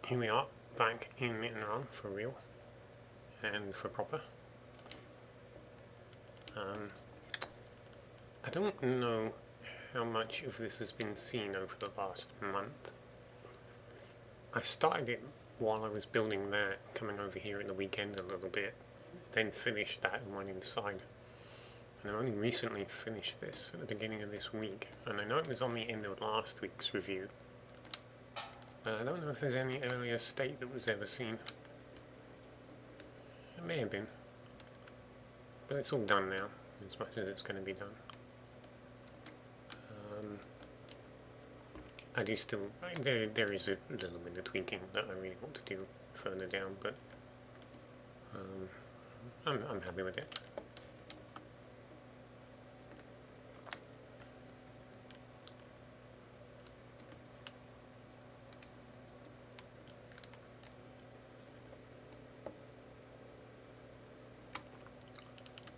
Here we are, back in Mittenrahm for real and for proper. I don't know how much of this has been seen over the last month. I started it while I was building that, coming over here at the weekend a little bit, then finished that and went inside. And I only recently finished this at the beginning of this week, and I know it was on the end of last week's review. I don't know if there's any earlier state that was ever seen. It may have been. But it's all done now, as much as it's going to be done. I do still, there is a little bit of tweaking that I really want to do further down, but I'm happy with it.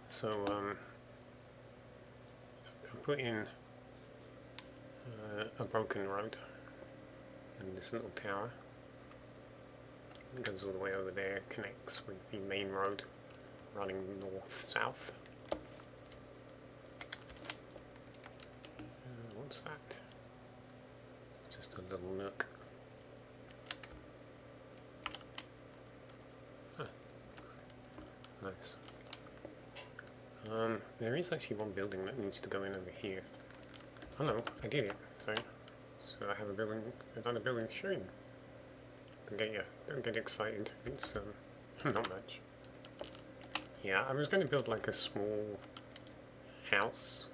So I put in a broken road and this little tower. It goes all the way over there, connects with the main road running north-south. What's that? Just a little nook. Huh. Nice. There is actually one building that needs to go in over here. Oh no, I did it. Sorry. So I have a building, another building to show you. Don't get excited. It's not much. Yeah, I was going to build like a small house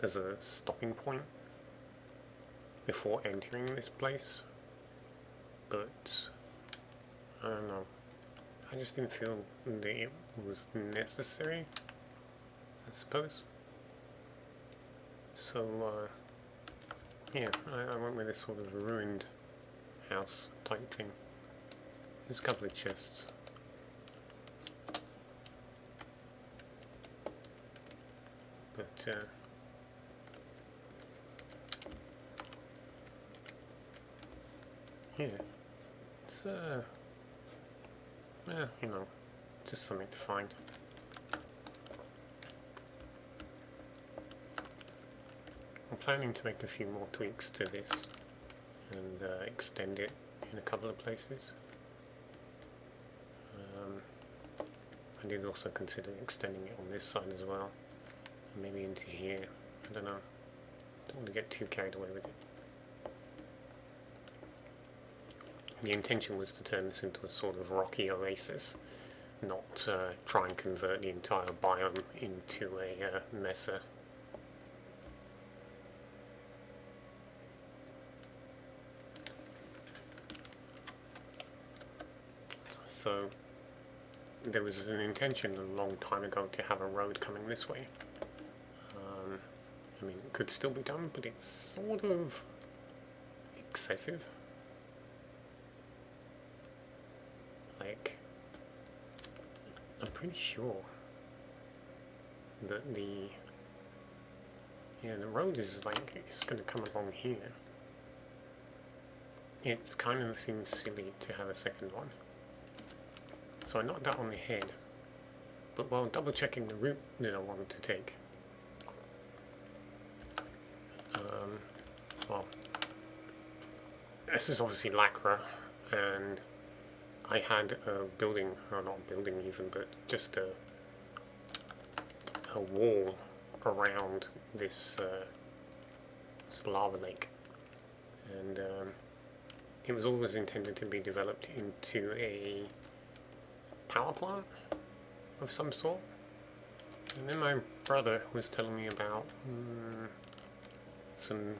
as a stopping point before entering this place, but I don't know. I just didn't feel that it was necessary, I suppose. So, yeah, I went with this sort of ruined house type thing. There's a couple of chests. But, yeah, it's, yeah, you know, just something to find. I'm planning to make a few more tweaks to this and extend it in a couple of places. I did also consider extending it on this side as well, maybe into here. I don't know. Don't want to get too carried away with it. The intention was to turn this into a sort of rocky oasis, not try and convert the entire biome into a mesa. So there was an intention a long time ago to have a road coming this way. I mean, it could still be done, but it's sort of excessive. Like, I'm pretty sure that the road is like, it's going to come along here. It kind of seems silly to have a second one. So I knocked that on the head, but while double checking the route that I wanted to take, well, this is obviously lacquer, and I had a building, or not a building even, but just a wall around this lava lake, and it was always intended to be developed into a power plant of some sort. And then my brother was telling me about some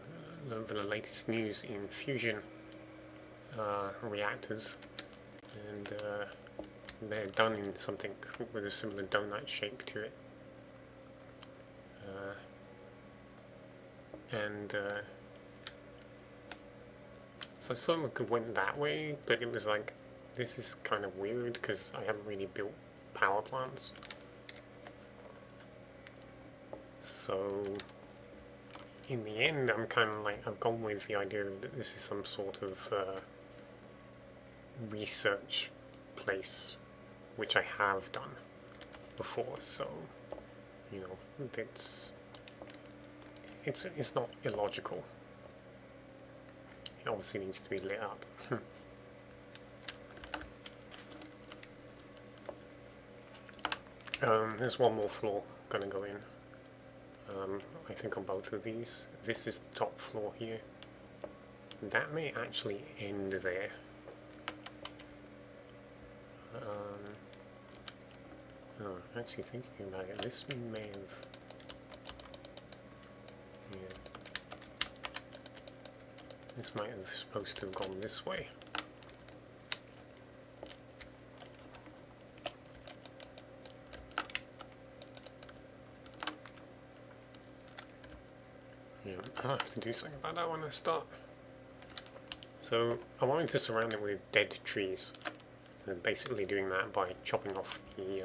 of the latest news in fusion reactors, and they're done in something with a similar donut shape to it. So some went that way, but it was like, this is kind of weird because I haven't really built power plants. So in the end, I'm kind of like, I've gone with the idea that this is some sort of research place, which I have done before, so you know it's not illogical. It obviously needs to be lit up. There's one more floor gonna go in. I think on both of these. This is the top floor here. That may actually end there. Actually thinking about it, this may have... Yeah. This might have supposed to have gone this way. Yeah, I'll have to do something about that when I start. So I wanted to surround it with dead trees, and basically doing that by chopping off the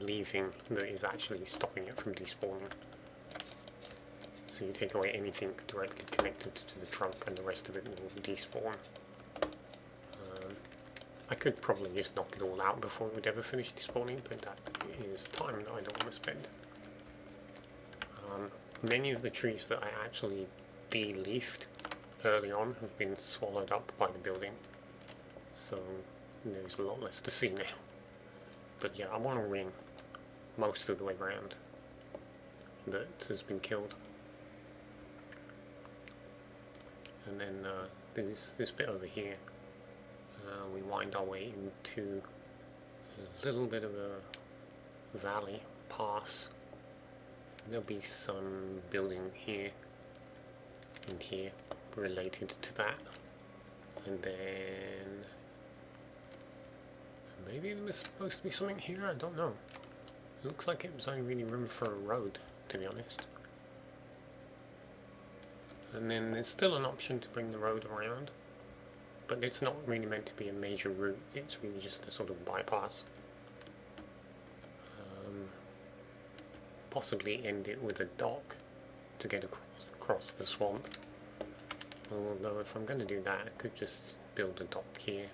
leaving that is actually stopping it from despawning. So you take away anything directly connected to the trunk, and the rest of it will despawn. I could probably just knock it all out before it would ever finish despawning, but that is time that I don't want to spend. Many of the trees that I actually de-leafed early on have been swallowed up by the building, so there's a lot less to see now. But yeah, I want a ring most of the way around that has been killed. And then there's this bit over here. We wind our way into a little bit of a valley pass. There'll be some building here and here related to that. And then maybe there was supposed to be something here, I don't know. It looks like it was only really room for a road, to be honest. And then there's still an option to bring the road around, but it's not really meant to be a major route, it's really just a sort of bypass. Possibly end it with a dock to get across the swamp. Although if I'm going to do that, I could just build a dock here.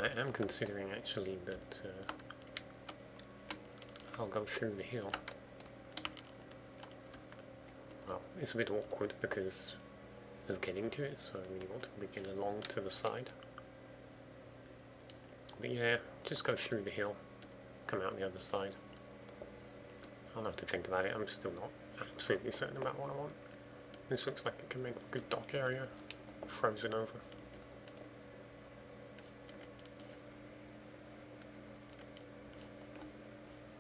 I am considering actually that I'll go through the hill. Well, it's a bit awkward because of getting to it, so I really want to begin along to the side. But yeah, just go through the hill, come out the other side. I'll have to think about it, I'm still not absolutely certain about what I want. This looks like it can make a good dock area, frozen over.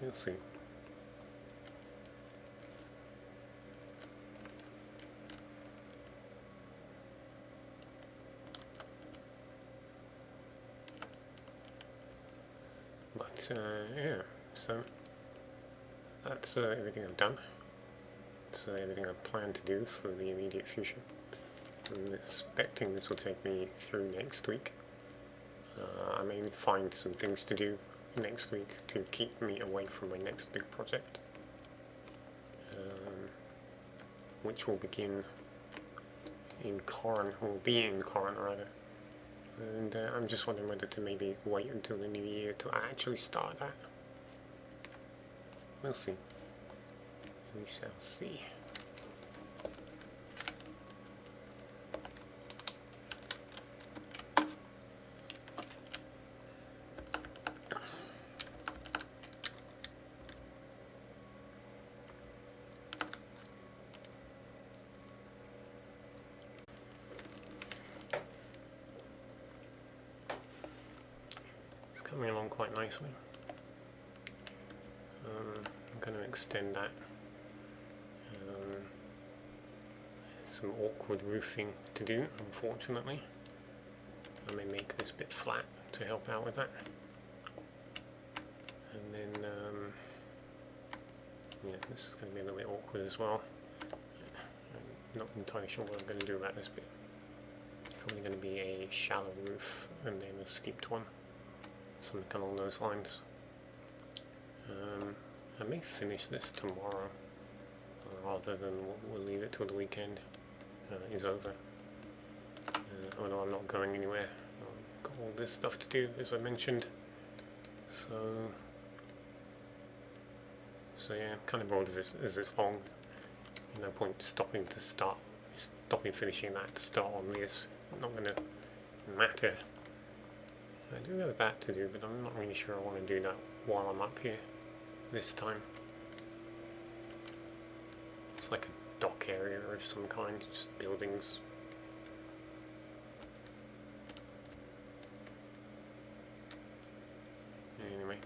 We'll see. But yeah, so that's everything I've done. That's everything I plan to do for the immediate future. I'm expecting this will take me through next week. I may find some things to do next week to keep me away from my next big project, which will begin in Corin, or be in Corin rather. And I'm just wondering whether to maybe wait until the new year to actually start that. We'll see. We shall see. Coming along quite nicely. I'm going to extend that. Some awkward roofing to do, unfortunately. I may make this bit flat to help out with that. And then, yeah, this is going to be a little bit awkward as well. I'm not entirely sure what I'm going to do about this bit. It's probably going to be a shallow roof and then a steeped one. Something along those lines. I may finish this tomorrow. rather than we'll leave it till the weekend is over. Although I'm not going anywhere. I've got all this stuff to do, as I mentioned. So yeah, I'm kind of bored of this as it's long. No point stopping finishing that to start on this. Not going to matter. I do have that to do, but I'm not really sure I want to do that while I'm up here this time. It's like a dock area of some kind, just buildings. Anyway,